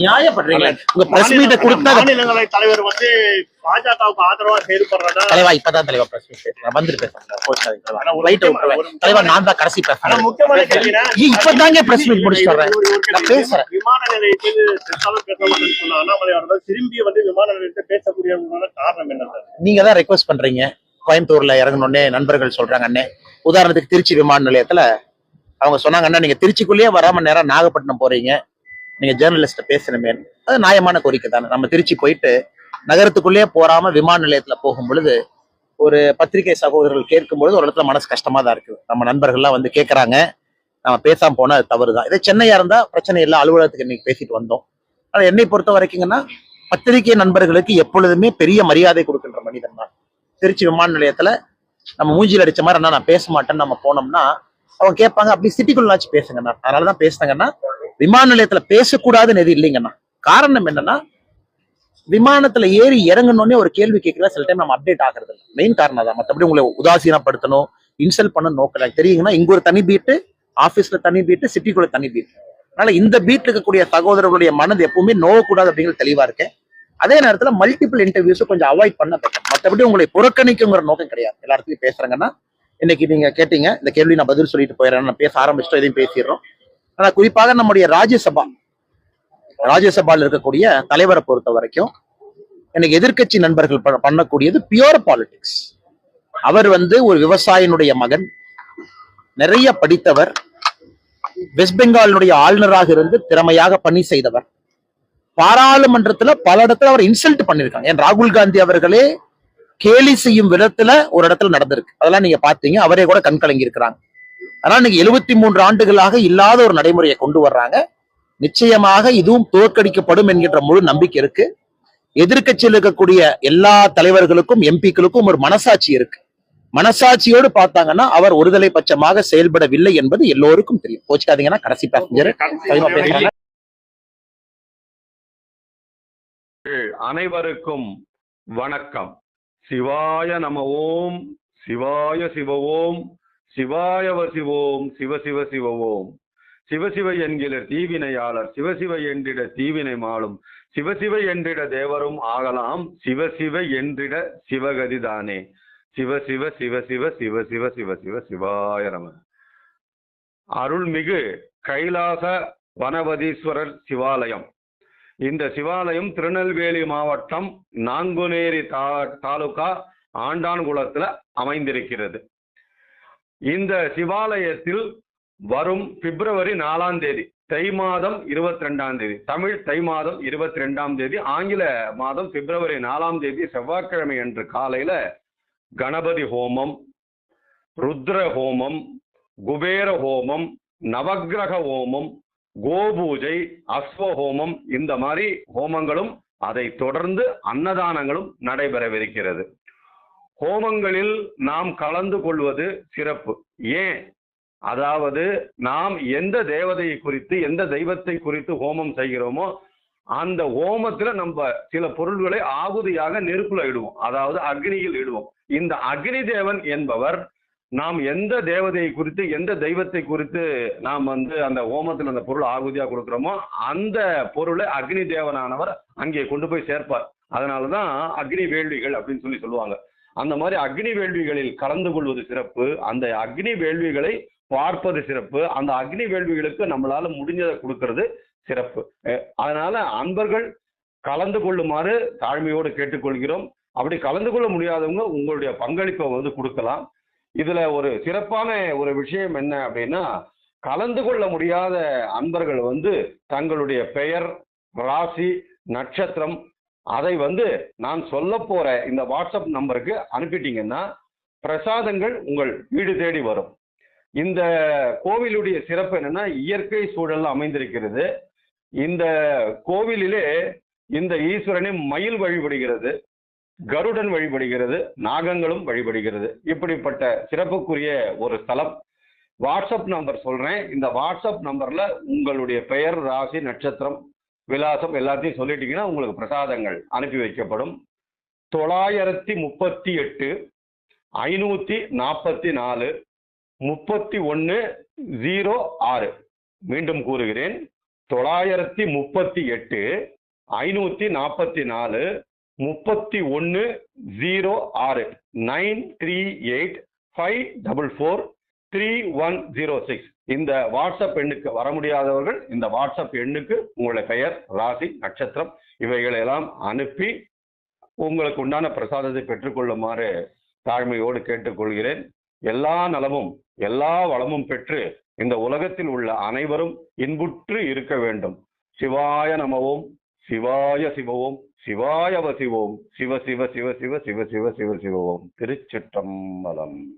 நியாயப்படுறீங்க. உங்க பிரஸ் மீட்டை கொடுத்தா மாநிலங்களவை தலைவர் வந்து பாஜகவுக்கு ஆதரவா செயல்படுறதா தலைவா இப்பதான் தலைவா பிரஸ் மீட் பேசுறேன். வந்துட்டு பேசுறேன் தலைவா. நான் தான் கடைசி பேசுறேன். முக்கியமான கேள்வினா இப்பதாங்க பிரஸ் மீட் முடிச்சுட்டு வரேன். நான் பேசுறேன். விமான நிலையத்தில் பேச மாட்டேன்னு சொன்ன அண்ணாமலை அவர்கள் திரும்பி வந்து விமான நிலையத்தை பேசக்கூடிய காரணம் என்ன? நீங்க தான் ரெக்வஸ்ட் பண்றீங்க. கோயம்புத்தூர்ல இறங்கணுன்னே நண்பர்கள் சொல்றாங்க அண்ணே. உதாரணத்துக்கு திருச்சி விமான நிலையத்துல அவங்க சொன்னாங்க அண்ணா நீங்க திருச்சிக்குள்ளேயே வராம நேரம் நாகப்பட்டினம் போறீங்க, நீங்க ஜேர்னலிஸ்ட பேசணுமே. அது நியாயமான கோரிக்கை தானே. நம்ம திருச்சி போயிட்டு நகரத்துக்குள்ளேயே போறாம விமான நிலையத்துல போகும் பொழுது ஒரு பத்திரிகை சகோதரர்கள் கேட்கும் பொழுது ஒரு இடத்துல மனசு கஷ்டமா தான் இருக்குது. நம்ம நண்பர்கள்லாம் வந்து கேட்கறாங்க, நம்ம பேசாம போனா அது தவறுதான். இதே சென்னையா இருந்தா பிரச்சனை இல்லை, அலுவலகத்துக்கு இன்னைக்கு பேசிட்டு வந்தோம். ஆனா என்னை பொறுத்த வரைக்குங்கன்னா பத்திரிகை நண்பர்களுக்கு எப்பொழுதுமே பெரிய மரியாதை கொடுக்கின்ற மனிதன் தான். திருச்சி விமான நிலையத்துல நம்ம மூஞ்சியில் அடிச்ச மாதிரி அண்ணா நான் பேச மாட்டேன்னு நம்ம போனோம்னா அவங்க கேட்பாங்க அப்படி சிட்டிக்குள்ளாச்சு பேசுங்கண்ணா. அதனாலதான் பேசுனாங்கன்னா விமான நிலையத்துல பேசக்கூடாதுன்னு எது இல்லைங்கண்ணா. காரணம் என்னன்னா விமானத்துல ஏறி இறங்கணுன்னே ஒரு கேள்வி கேட்கல, சில டைம் நம்ம அப்டேட் ஆகிறது இல்லை. மெயின் காரணம் தான். மற்றபடி உங்களை உதாசீனப்படுத்தணும், இன்சல்ட் பண்ண நோக்கல தெரியுங்கன்னா இங்க ஒரு தனி பீட்டு, ஆபீஸ்ல தனி பீட்டு, சிட்டிக்குள்ள தனி பீட். அதனால இந்த பீட்ல இருக்கக்கூடிய சகோதரர்களுடைய மனது எப்பவுமே நோவக்கூடாது அப்படிங்கிறது தெளிவா இருக்கேன். அதே நேரத்துல மல்டிபிள் இன்டர்வியூஸ் கொஞ்சம் அவாய்ட் பண்ண பெட்டர். மற்றபடி உங்களை புறக்கணிக்குங்கிற நோக்கம் கிடையாது. எல்லா இடத்துலயும் பேசுறாங்கன்னா இன்னைக்கு நீங்க கேட்டீங்க இந்த கேள்வி, நான் பதில் சொல்லிட்டு போயிடுறேன். நான் பேச ஆரம்பிச்சிட்டோம், இதையும் பேசிடுறோம். ஆனா குறிப்பாக நம்முடைய ராஜ்யசபால இருக்கக்கூடிய தலைவரை பொறுத்த வரைக்கும் எனக்கு எதிர்கட்சி நண்பர்கள் பண்ணக்கூடியது பியூர் பாலிடிக்ஸ். அவர் வந்து ஒரு விவசாயினுடைய மகன், நிறைய படித்தவர், வெஸ்ட் பெங்காலினுடைய ஆளுநராக இருந்து திறமையாக பணி செய்தவர். பாராளுமன்றத்துல பல இடத்துல அவர் இன்சல்ட் பண்ணிருக்காங்க. ஏன் ராகுல் காந்தி அவர்களே கேலி செய்யும் விதத்துல ஒரு இடத்துல நடந்திருக்கு. அதெல்லாம் நீங்க பாத்தீங்க. அவரே கூட கண்கலங்கி இருக்கிறாங்க. அதனால நீங்க 73 ஆண்டுகளாக இல்லாத ஒரு நடைமுறையை கொண்டு வர்றாங்க. நிச்சயமாக இதுவும் தோற்கடிக்கப்படும் என்கின்ற முழு நம்பிக்கை இருக்கு. எதிர்கட்சியில் இருக்கக்கூடிய எல்லா தலைவர்களுக்கும் எம்பிக்களுக்கும் ஒரு மனசாட்சி இருக்கு. மனசாட்சியோடு பார்த்தாங்கன்னா அவர் ஒருதலை பட்சமாக செயல்படவில்லை என்பது எல்லோருக்கும் தெரியும். கோச்சிக்காதீங்கன்னா கடைசி பேசஞ்சர் அனைவருக்கும் வணக்கம். சிவாய நம ஓம், சிவாய சிவ ஓம், சிவாயவ சிவோம், சிவ சிவ சிவ ஓம். சிவசிவ என்கிற தீவினையாளர், சிவசிவ என்றிட தீவினை மாளும், சிவசிவ என்றிட தேவரும் ஆகலாம், சிவசிவ என்றிட சிவகதி தானே. சிவசிவ சிவசிவ சிவசிவ சிவசிவ சிவாய நம. அருள்மிகு கைலாச வனவதீஸ்வரர் சிவாலயம். இந்த சிவாலயம் திருநெல்வேலி மாவட்டம் நாங்குநேரி தாலுகா ஆண்டான்குளத்துல அமைந்திருக்கிறது. இந்த சிவாலயத்தில் வரும் பிப்ரவரி 4ஆம் தேதி, தை மாதம் 22ஆம் தேதி, தமிழ் தை மாதம் 22ஆம் தேதி, ஆங்கில மாதம் பிப்ரவரி 4ஆம் தேதி செவ்வாய்க்கிழமை அன்று காலையில கணபதி ஹோமம், ருத்ர ஹோமம், குபேர ஹோமம், நவக்கிரக ஹோமம், கோபூஜை, அஸ்வஹோமம், இந்த மாதிரி ஹோமங்களும் அதை தொடர்ந்து அன்னதானங்களும் நடைபெறவிருக்கிறது. ஹோமங்களில் நாம் கலந்து கொள்வது சிறப்பு. ஏன்? அதாவது நாம் எந்த தேவதையை குறித்து, எந்த தெய்வத்தை குறித்து ஹோமம் செய்கிறோமோ அந்த ஹோமத்துல நம்ம சில பொருள்களை ஆகுதியாக நெருப்புல இடுவோம், அதாவது அக்னியில் இடுவோம். இந்த அக்னி தேவன் என்பவர் நாம் எந்த தேவதையை குறித்து, எந்த தெய்வத்தை குறித்து நாம் அந்த ஹோமத்தில் அந்த பொருள் ஆகுதியா கொடுக்கிறோமோ அந்த பொருளை அக்னி தேவனானவர் அங்கே கொண்டு போய் சேர்ப்பார். அதனாலதான் அக்னி வேள்விகள் அப்படின்னு சொல்லுவாங்க. அந்த மாதிரி அக்னி வேள்விகளில் கலந்து கொள்வது சிறப்பு. அந்த அக்னி வேள்விகளை பார்ப்பது சிறப்பு. அந்த அக்னி வேள்விகளுக்கு நம்மளால முடிஞ்சதை கொடுக்கறது சிறப்பு. அதனால அன்பர்கள் கலந்து கொள்ளுமாறு தாழ்மையோடு கேட்டுக்கொள்கிறோம். அப்படி கலந்து கொள்ள முடியாதவங்க உங்களுடைய பங்களிப்பை கொடுக்கலாம். இதுல ஒரு சிறப்பான ஒரு விஷயம் என்ன அப்படின்னா, கலந்து கொள்ள முடியாத அன்பர்கள் தங்களுடைய பெயர், ராசி, நட்சத்திரம் அதை நான் சொல்ல போற இந்த வாட்ஸ்அப் நம்பருக்கு அனுப்பிட்டீங்கன்னா பிரசாதங்கள் உங்கள் வீடு தேடி வரும். இந்த கோவிலுடைய சிறப்பு என்னன்னா, இயற்கை சூழல் அமைந்திருக்கிறது. இந்த கோவிலிலே இந்த ஈஸ்வரனை மயில் வழிபடுகிறது, கருடன் வழிபடுகிறது, நாகங்களும் வழிபடுகிறது. இப்படிப்பட்ட சிறப்புக்குரிய ஒரு ஸ்தலம். வாட்ஸ்அப் நம்பர் சொல்றேன். இந்த வாட்ஸ்அப் நம்பர்ல உங்களுடைய பெயர், ராசி, நட்சத்திரம், விலாசம் எல்லாத்தையும் சொல்லிட்டீங்கன்னா உங்களுக்கு பிரசாதங்கள் அனுப்பி வைக்கப்படும். 938 544 3106. மீண்டும் கூறுகிறேன், 938 544 3106 938 544 3106. இந்த வாட்ஸ்அப் எண்ணுக்கு வர முடியாதவர்கள் இந்த வாட்ஸ்அப் எண்ணுக்கு உங்களுடைய பெயர், ராசி, நட்சத்திரம் இவைகளை எல்லாம் அனுப்பி உங்களுக்கு உண்டான பிரசாதத்தை பெற்றுக்கொள்ளுமாறு தாழ்மையோடு கேட்டுக்கொள்கிறேன். எல்லா நலமும் எல்லா வளமும் பெற்று இந்த உலகத்தில் உள்ள அனைவரும் இன்புற்று இருக்க வேண்டும். சிவாய நமவோம், சிவாய சிவவோம், சிவாய வசிவோம், சிவ சிவ சிவ சிவ சிவ சிவ சிவ சிவவோம். திருச்சிற்றம்பலம்.